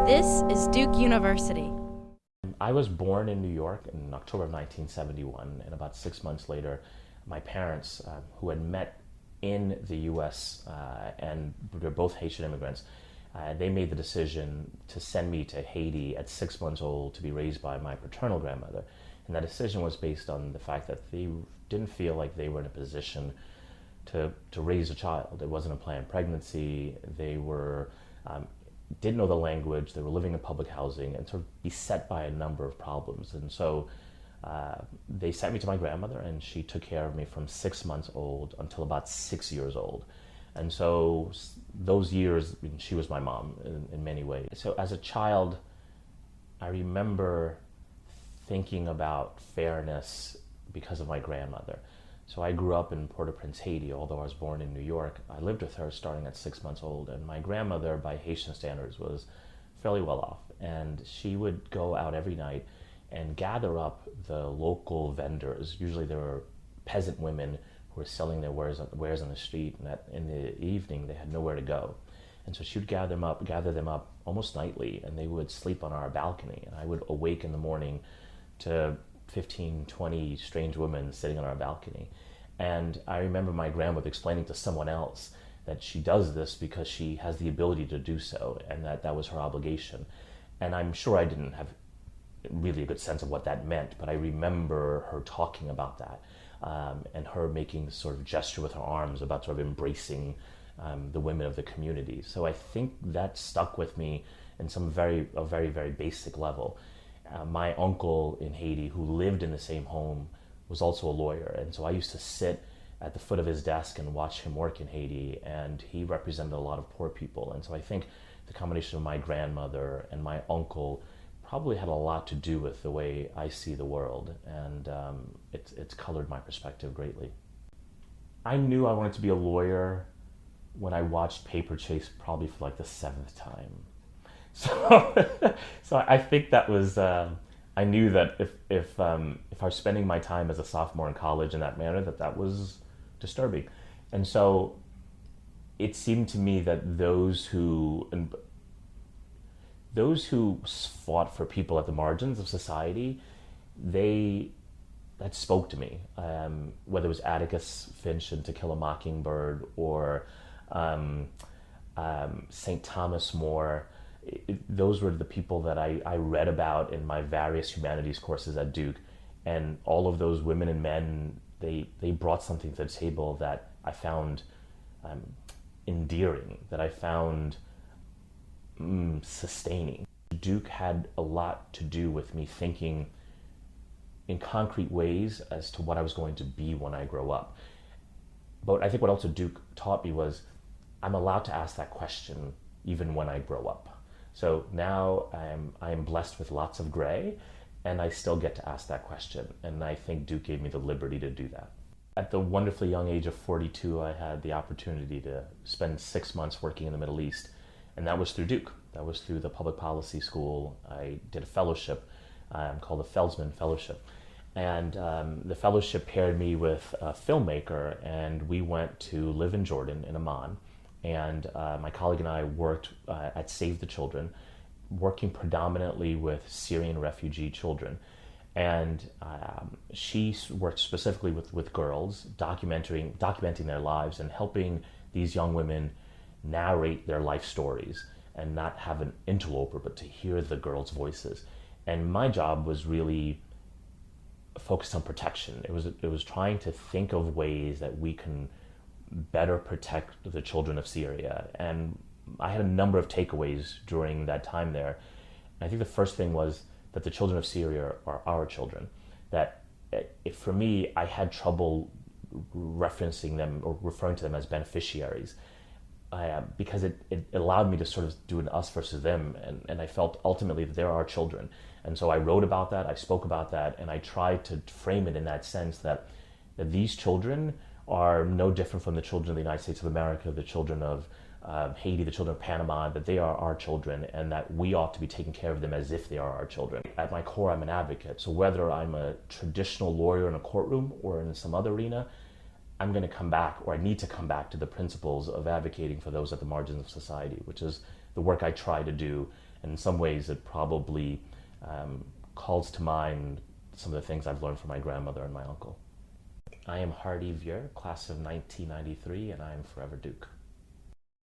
This is Duke University. I was born in New York in October of 1971, and about 6 months later, my parents, who had met in the U.S. And they're both Haitian immigrants, they made the decision to send me to Haiti at 6 months old to be raised by my paternal grandmother. And that decision was based on the fact that they didn't feel like they were in a position to raise a child. It wasn't a planned pregnancy. They were didn't know the language. They were living in public housing and sort of beset by a number of problems. And so they sent me to my grandmother, and she took care of me from 6 months old until about 6 years old. And so those years, she was my mom in many ways. So as a child, I remember thinking about fairness because of my grandmother. So I grew up in Port-au-Prince, Haiti, although I was born in New York. I lived with her starting at 6 months old, and my grandmother, by Haitian standards, was fairly well off. And she would go out every night and gather up the local vendors. Usually there were peasant women who were selling their wares on the street, and in the evening they had nowhere to go. And so she would gather them up almost nightly, and they would sleep on our balcony. And I would awake in the morning to 15, 20 strange women sitting on our balcony. And I remember my grandmother explaining to someone else that she does this because she has the ability to do so, and that was her obligation. And I'm sure I didn't have really a good sense of what that meant, but I remember her talking about that, and her making this sort of gesture with her arms about sort of embracing the women of the community. So I think that stuck with me in a very, very basic level. My uncle in Haiti, who lived in the same home, was also a lawyer, and so I used to sit at the foot of his desk and watch him work in Haiti, and he represented a lot of poor people. And so I think the combination of my grandmother and my uncle probably had a lot to do with the way I see the world, and it's colored my perspective greatly. I knew I wanted to be a lawyer when I watched Paper Chase probably for like the seventh time. So, so I think that was. I knew that if I was spending my time as a sophomore in college in that manner, that was disturbing, and so it seemed to me that those who fought for people at the margins of society, that spoke to me. Whether it was Atticus Finch in To Kill a Mockingbird or St. Thomas More. Those were the people that I read about in my various humanities courses at Duke, and all of those women and men, they brought something to the table that I found endearing, that I found sustaining. Duke had a lot to do with me thinking in concrete ways as to what I was going to be when I grow up. But I think what also Duke taught me was I'm allowed to ask that question even when I grow up. So now I am blessed with lots of gray, and I still get to ask that question. And I think Duke gave me the liberty to do that. At the wonderfully young age of 42, I had the opportunity to spend 6 months working in the Middle East, and that was through Duke. That was through the Public Policy School. I did a fellowship called the Felsman Fellowship. And the fellowship paired me with a filmmaker, and we went to live in Jordan, in Amman. And my colleague and I worked at Save the Children, working predominantly with Syrian refugee children. And she worked specifically with girls, documenting their lives and helping these young women narrate their life stories and not have an interloper, but to hear the girls' voices. And my job was really focused on protection. It was trying to think of ways that we can better protect the children of Syria. And I had a number of takeaways during that time there. And I think the first thing was that the children of Syria are our children. That for me, I had trouble referencing them or referring to them as beneficiaries, because it allowed me to sort of do an us versus them. And I felt ultimately that they're our children. And so I wrote about that, I spoke about that, and I tried to frame it in that sense that these children are no different from the children of the United States of America, the children of Haiti, the children of Panama, that they are our children, and that we ought to be taking care of them as if they are our children. At my core, I'm an advocate. So whether I'm a traditional lawyer in a courtroom or in some other arena, I'm going to come back, or I need to come back to the principles of advocating for those at the margins of society, which is the work I try to do And in some ways, it probably calls to mind some of the things I've learned from my grandmother and my uncle. I am Hardy Vieux, class of 1993, and I am forever Duke.